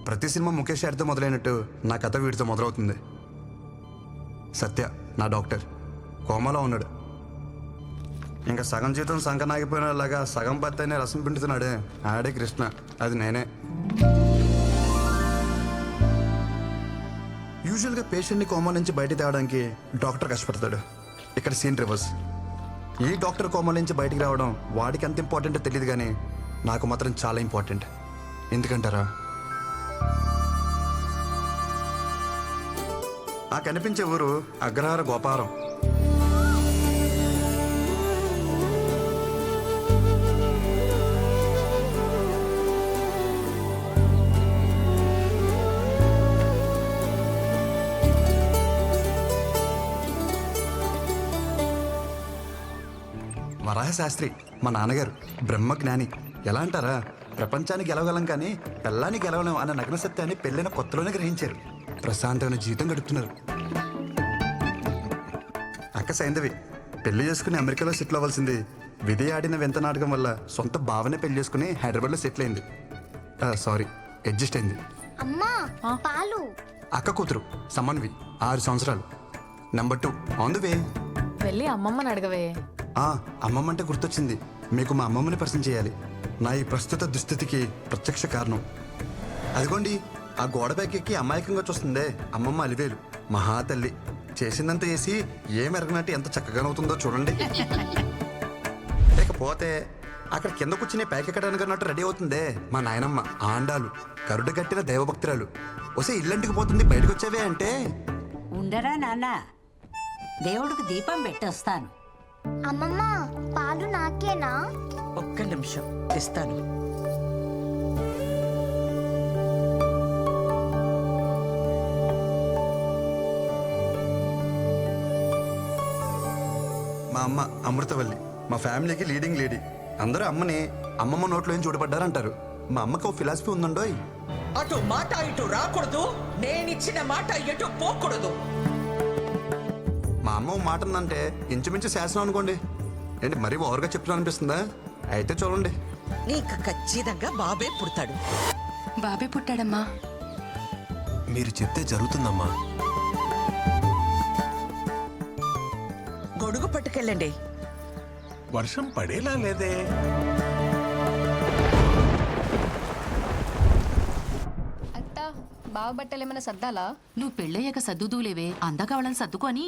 ప్రతి సినిమా ముఖేష్ గారితో మొదలైనట్టు నా కథ వీడితో మొదలవుతుంది. సత్య నా డాక్టర్ కోమాలో ఉన్నాడు. ఇంకా సగం జీవితం సంకనాగిపోయినలాగా సగం బత్తైన రసం పిండుతున్నాడే ఆడే కృష్ణ, అది నేనే. యూజువల్గా పేషెంట్ని కోమా నుంచి బయట తేవడానికి డాక్టర్ కష్టపడతాడు. ఇక్కడ సీన్ రివర్స్. ఈ డాక్టర్ కోమా నుంచి బయటికి రావడం వాడికి ఎంత ఇంపార్టెంటో తెలియదు, కానీ నాకు మాత్రం చాలా ఇంపార్టెంట్. ఎందుకంటారా, ఆ కనిపించే ఊరు అగ్రహార గోపారం. వరాహశాస్త్రి మా నాన్నగారు బ్రహ్మజ్ఞాని. ఎలా అంటారా, ప్రపంచానికి గెలవగలం కానీ పెళ్ళాన్ని గెలవలేం అన్న నగ్న సత్యాన్ని పెళ్ళైన కొత్తలోనే గ్రహించారు. ప్రశాంతమైన జీవితం గడుపుతున్నారు. అక్క సైంధవి పెళ్లి చేసుకుని అమెరికాలో సెటిల్ అవ్వాల్సింది విధి ఆడిన వింత నాటకం వల్ల సొంత భావనే పెళ్లి చేసుకుని హైదరాబాద్లో సెటిల్ అయింది. సారీ, అడ్జస్ట్ అయింది. అమ్మా పాలు. అక్క కూతురు సమన్వి 6 సంవత్సరాలు. Number 2 on the way. వెళ్ళి అమ్మమ్మని అడగవే. అమ్మమ్మ అంటే గుర్తొచ్చింది, మీకు మా అమ్మమ్మని పరిచయం చేయాలి. నా ఈ ప్రస్తుత దుస్థితికి ప్రత్యక్ష కారణం. అదిగోండి, ఆ గోడ ఎక్కి అమాయకంగా చూస్తుందే అమ్మమ్మ అలివేలు. మహాతల్లి చేసిందంతా చేసి ఏమెరగనట్టు ఎంత చక్కగానవుతుందో చూడండి. లేకపోతే అక్కడ కింద కూర్చుని పైకెక్కడానికి అన్నట్టు రెడీ అవుతుందే మా నాయనమ్మ ఆండాలు, కరుడు కట్టిన దైవభక్తురాలు. వస్తే ఇల్లంటికి పోతుంది, బయటకు వచ్చావే అంటే. ఉండరా నాన్న, దేవుడికి దీపం పెట్టొస్తాను. అమ్మమ్మ పాలు నాకేనా? ఒక్క నిమిషం ఇస్తాను. మా అమ్మ అమృతవల్లి, మా ఫ్యామిలీకి లీడింగ్ లేడీ. అందరూ అమ్మని అమ్మమ్మ నోట్లో ఏం చూడబడ్డారంటారు. మా అమ్మకి ఓ ఫిలాసఫీ ఉందండోయ్. అటు మాట ఇటు రాకూడదు, నేనిచ్చిన మాట ఎటు పోకూడదు. మా అమ్మ ఓ మాట ఉందంటే ఇంచుమించు శాసనం అనుకోండి. ఏంటి మరీ ఓవర్గా చెప్తున్నా అనిపిస్తుందా? అయితే చూడండి, నీకు ఖచ్చితంగా బాబే పుడతాడు. బాబే పుట్టాడమ్మా. మీరు చెప్తే జరుగుతుందమ్మా. గొడుగు పట్టుకెళ్ళండి. వర్షం పడేలా లేదే. అత్త బావ బట్టలు ఏమైనా సర్దాలా? నువ్వు పెళ్ళయ్యాక సర్దుదూలేవే, అందాక వాళ్ళని సర్దుకొని.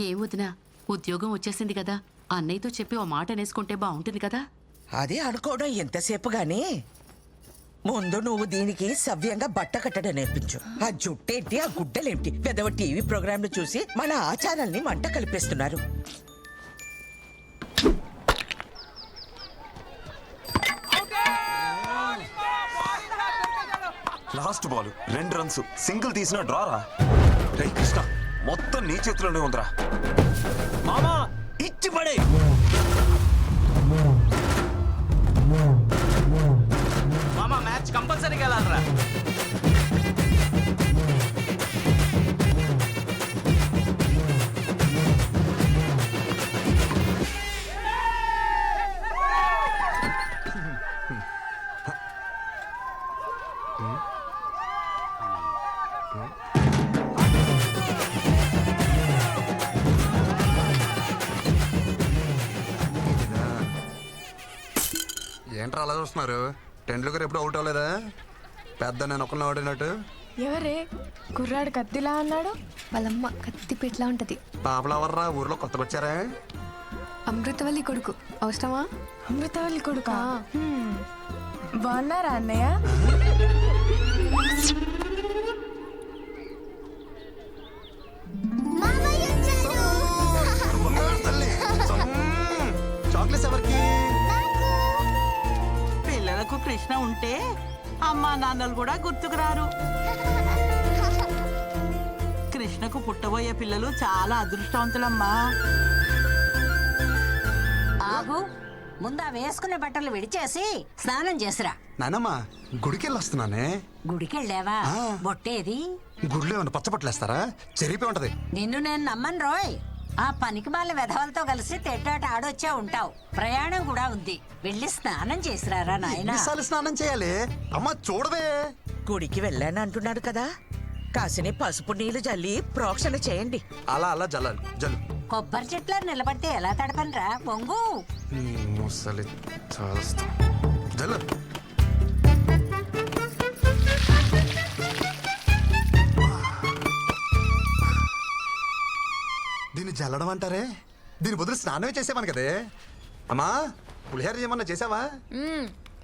ఏ వదినా, ఉద్యోగం వచ్చేసింది కదా, అన్నయ్యతో చెప్పి ఓ మాట అనేసుకుంటే బాగుంటుంది కదా. అదే అనుకోవడం ఎంతసేపు గాని ముందు నువ్వు దీనికి సవ్యంగా బట్ట కట్టడం నేర్పించు. ఆ జుట్టేంటి, ఆ గుడ్డలేంటి, పెదవ టీవీ ప్రోగ్రాంలు చూసి మన ఆచారాల్ని మంట కలిపేస్తున్నారు. లాస్ట్ బాల్ 2 రన్స్, సింగిల్ తీసిన డ్రారా. రే కృష్ణ, మొత్తం నీ చేతిలోనే ఉందిరా. మామా ఇచ్చి పడే. మామా మ్యాచ్ కంపల్సరీగా వెళ్ళాలరా. ఏంట్రా అలా చూస్తున్నారు? టెండూల్కర్ ఎప్పుడు అవుట్ అవ్వలేదా? పెద్ద నేను ఒకరిని ఆడినట్టు. ఎవరే కుర్రాడు కత్తిలా అన్నాడు? వాళ్ళమ్మ కత్తి పెట్లా ఉంటది. పాపలవర్రా ఊర్లో కొత్తగా వచ్చారా? అమృతవల్లి కొడుకు. అవసరమా? అమృతవల్లి కొడుకా? బాగున్నారా అన్నయ్య? చాక్లెట్స్ ఎవరికి? పిల్లలకు కృష్ణ ఉంటే అమ్మా నాన్నలు కూడా గుర్తుకురారు. కృష్ణకు పుట్టబోయే పిల్లలు చాలా అదృష్టవంతులమ్మా. ఆగు, ముందా వేసుకునే బట్టలు విడిచేసి స్నానం చేసిరా. నానమ్మ గుడికెళ్ళి వస్తున్నానే. గుడికెళ్ళావా? బొట్టేది? గుడిలో ఏమన్నా పచ్చబట్టలేస్తారా? చెరిపి ఉంటది. నిన్ను నేను నమ్మను రోయ్. ఆ పనికి మాల వెధవలతో కలిసి తెట్టాట ఆడొచ్చే ఉంటావు. ప్రయాణం కూడా ఉంది, వెళ్ళి స్నానం చేసిరారా నాయనా. ఎన్నిసార్లు స్నానం చేయాలి? అమ్మ చూడవే, గుడికి వెళ్ళాను అంటున్నాడు కదా, కాసిని పసుపు నీళ్లు జల్లి ప్రోక్షణ చేయండి. అలా అలా జల్లాలి జల్లు. కొబ్బరి చెట్లో నిలబడితే ఎలా తడపనరా పొంగు. ముసలి చేస్తా. జల్లు. దీన్ని జల్లడం అంటారే, దీని బదులు స్నానమే చేసేవాను కదే. అమ్మా పులిహోర ఏమన్నా చేసావా?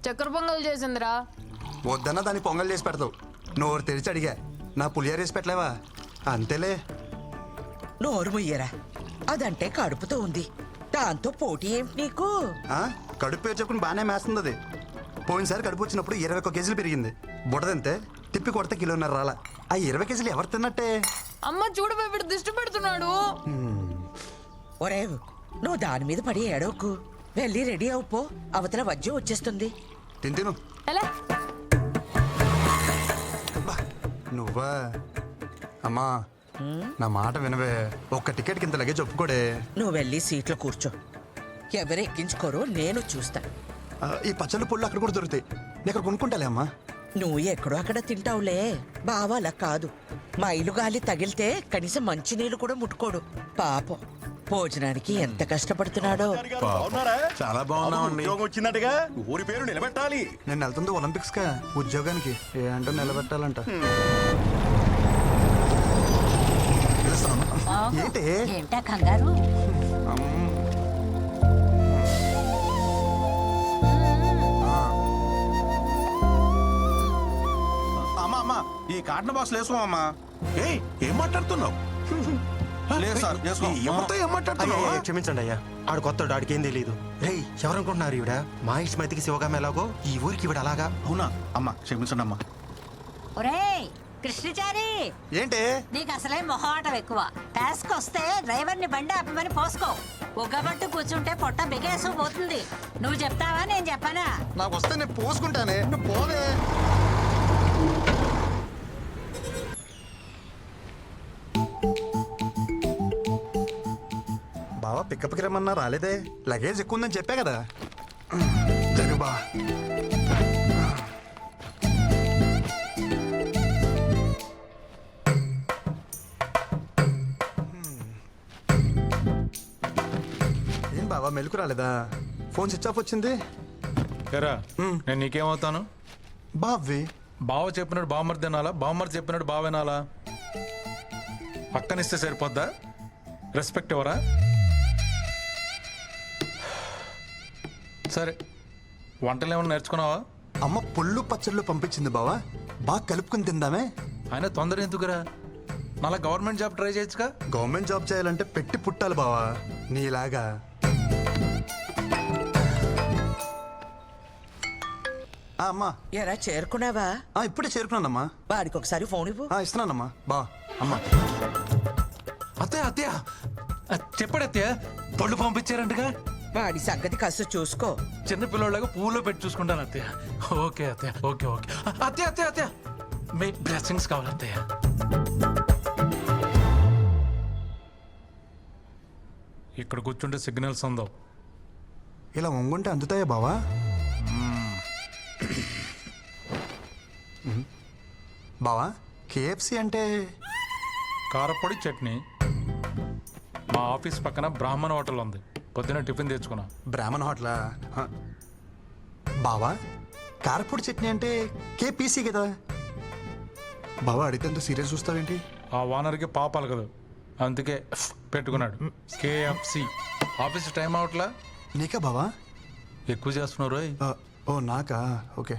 చక్కెర పొంగల్ చేసిందిరా. వద్దన్నా దాన్ని పొంగల్ చేసి పెడతావు. నోరు తెరిచి అడిగా, నా పులిహోర వేసి పెట్టలేవా? అంతేలే. నోరు ముయ్యరా, అదంటే కడుపుతో ఉంది, దాంతో పోటీ ఏమిటి నీకు? కడుపు పేరు చెప్పుకుని బాగానే మేస్తుంది అది. పోయినసారి కడుపు వచ్చినప్పుడు 21 కేజీలు పెరిగింది. బుడదంతే తిప్పి కొడితే 1.5 కిలో రాలా. ఆ 20 కేజీలు ఎవరు తిన్నట్టే? అమ్మ చూడు వీడు దిష్టి పెడుతున్నాడు. ఒరే నువ్వు దాని మీద పడి ఏడవకు, వెళ్ళి రెడీ అవుపో, అవతల వజ్జం వచ్చేస్తుంది. తిను. ఎలా బా, నువ్వా? అమ్మా నా మాట వినవే, ఒక్క టికెట్కి ఇంత లగేజ్ ఒప్పుకోడే. నువ్వు వెళ్ళి సీట్లో కూర్చో, ఎవరు ఎక్కించుకోరో నేను చూస్తా. ఈ పచ్చళ్ళు పుళ్ళు అక్కడ కూడా దొరుకుతాయి, నేను అక్కడ కొనుక్కుంటాలే అమ్మా. నువ్వు ఎక్కడో అక్కడ తింటావులే, బావా అలా కాదు. మైలు గాలి తగిలితే కనీసం మంచినీళ్ళు కూడా ముట్టుకోడు. పాపం భోజనానికి ఎంత కష్టపడుతున్నాడో. చాలా బాగున్నామండి. వచ్చిందటగా ఊరి పేరు నిలబెట్టాలి. నేను వెళ్తుంది ఒలింపిక్స్ కా ఉద్యోగానికి, ఏ అంటే నిలబెట్టాలంట. ఏంటి ఏంటా కంగారు? అమ్మా అమ్మా ఈ కాటన్ బాక్స్ వేసుకోమమ్మా. ఏయ్ ఏం మాట్లాడుతున్నావు? లేదు సార్ ఎవరితో ఏం మాట్లాడుతున్నావు? క్షమించండి అయ్యా, ఆడు కొత్త ఆడికి ఏం తెలియదు. రే ఎవరనుకుంటున్నారు ఈవిడ? మా ఇష్టమైతికి శివగామ ఎలాగో ఈ ఊరికి ఈవిడ అలాగా. అవునా అమ్మా, క్షమించండి అమ్మా. ఒరేయ్ కృష్ణచారి, ఏంటి నీకు అసలే మొహాటం ఎక్కువ. టాస్క్ వస్తే డ్రైవర్ని బండి ఆపమని పోసుకో. ఉగ్గబట్టు కూర్చుంటే పొట్ట బిగేసు పోతుంది. నువ్వు చెప్తావా నేను చెప్పనా? నాకు వస్తే నేను పోసుకుంటానే, నువ్వు పోవే. బావా పికప్కి రమ్మన్నా రాలేదే, లగేజ్ ఎక్కువ ఉందని చెప్పా కదా. జరుబా ఏం బావా మెలకు రాలేదా? ఫోన్ స్విచ్ ఆఫ్ వచ్చింది. ఎరా నేను నీకేమవుతాను? బావి బావ చెప్పినట్టు బావమర్ది తినాలా, బావమర్ది చెప్పినట్టు బావ వినాలా? పక్కనిస్తే సరిపోద్దా? రెస్పెక్ట్ ఎవరా? సరే వంటలు ఏమైనా నేర్చుకున్నావా? అమ్మ పుల్లు పచ్చళ్ళు పంపించింది బావా, బాగా కలుపుకుని తిందామే. ఆయన తొందర ఎందుకురా? మళ్ళా గవర్నమెంట్ జాబ్ ట్రై చేయొచ్చుగా. గవర్నమెంట్ జాబ్ చేయాలంటే పెట్టి పుట్టాలి బావా, నీలాగా. అమ్మా ఎరా చేరుకున్నావా? ఇప్పుడే చేరుకున్నానమ్మా. వాడికి ఒకసారి ఫోన్ ఇవ్వు. ఇస్తున్నానమ్మా. బా అమ్మా. అత్తయ్య అత్తయ్య చెప్పాడు అత్తయ్య, పళ్ళు పంపించారంటగా. వాడి సంగతి కాస్త చూసుకో. చిన్న పిల్లలాగా పూలో పెట్టి చూసుకుంటాను అత్తయ్య. ఓకే అత్తయ్య, ఓకే ఓకే. అత్తయ్య అత్తయ్య అత్తయ్య మీ బ్లెస్సింగ్స్ కావాలి అత్తయ్య. ఇక్కడ కూర్చుంటే సిగ్నల్స్ ఉందో. ఇలా వంగుంటే అందుతాయా బావా? బావా కేఎఫ్సి అంటే? కారపొడి చట్నీ. మా ఆఫీస్ పక్కన బ్రాహ్మణ హోటల్ ఉంది, పొద్దున టిఫిన్ తెచ్చుకున్నా. బ్రాహ్మణ హోటలా? బావా కారపొడి చట్నీ అంటే కేపీసీ కదా. బావా అడిగితే ఎంత సీరియస్ చూస్తావేంటి? ఆ ఓనర్కి పాపాలు కదా, అందుకే పెట్టుకున్నాడు కేఎఫ్సి. Office time అవట్లా? నీకా బావా? ఎక్కువ చేస్తున్నారు. ఓ నాకా? Okay.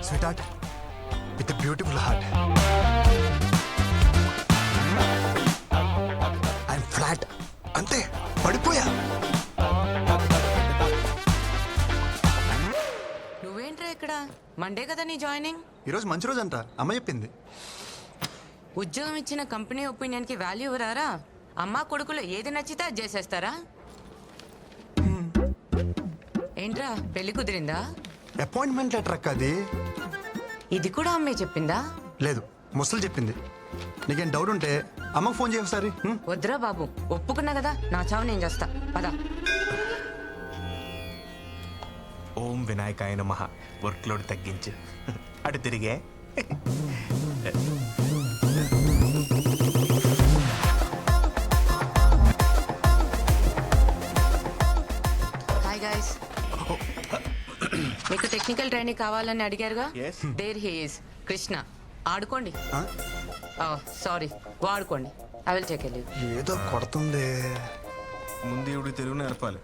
Sweet heart with beautiful heart. I'm flat, అంతే పడిపోయా. నువ్వేంట్రా ఇక్కడ? మండే కదా నీ జాయినింగ్? ఈరోజు మంచి రోజు అంట, అమ్మ చెప్పింది. ఉద్యోగం ఇచ్చిన కంపెనీ ఒపీనియన్ కి వాల్యూ ఇవ్వరారా? అమ్మా కొడుకులు ఏది నచ్చితే అది చేసేస్తారా? ఏంట్రా పెళ్లి కుదిరిందా? అపాయింట్మెంట్ లెటర్ అక్క అది. ఇది కూడా అమ్మే చెప్పిందా? లేదు ముసలు చెప్పింది. నీకేం డౌట్ ఉంటే అమ్మకు ఫోన్ చేయ ఒకసారి. వద్దురా బాబు, ఒప్పుకున్నా కదా, నా చావు నేను చేస్తా. పదా. ఓం వినాయకాయ నమః. వర్క్ లోడ్ తగ్గించు. అటు తిరిగే. హాయ్ గైస్ మీకు టెక్నికల్ ట్రైనింగ్ కావాలని అడిగారుగా Yes. దేర్ హీస్ కృష్ణ ఆడుకోండి సారీ వాడుకోండి ఐ విల్ టేక్ లీవ్ ఏదో కొడుతుంది. ముందు ఇవిడు తెలుగు నేర్పాలి.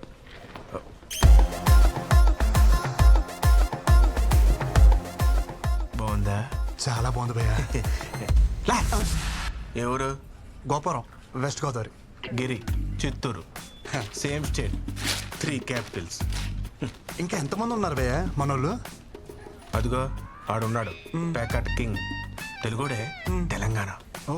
బాగుందా? చాలా బాగుంది భయ్యా. ఎవరు? Gopuram west Godavari. Giri Chittoor. Same state, 3 capitals. ఇంకా ఎంతమంది ఉన్నారు భయ్యా మనోళ్ళు? అదిగో ఆడున్నాడు, ప్యాకట్ కింగ్. తెలుగుడే, తెలంగాణ. ఓ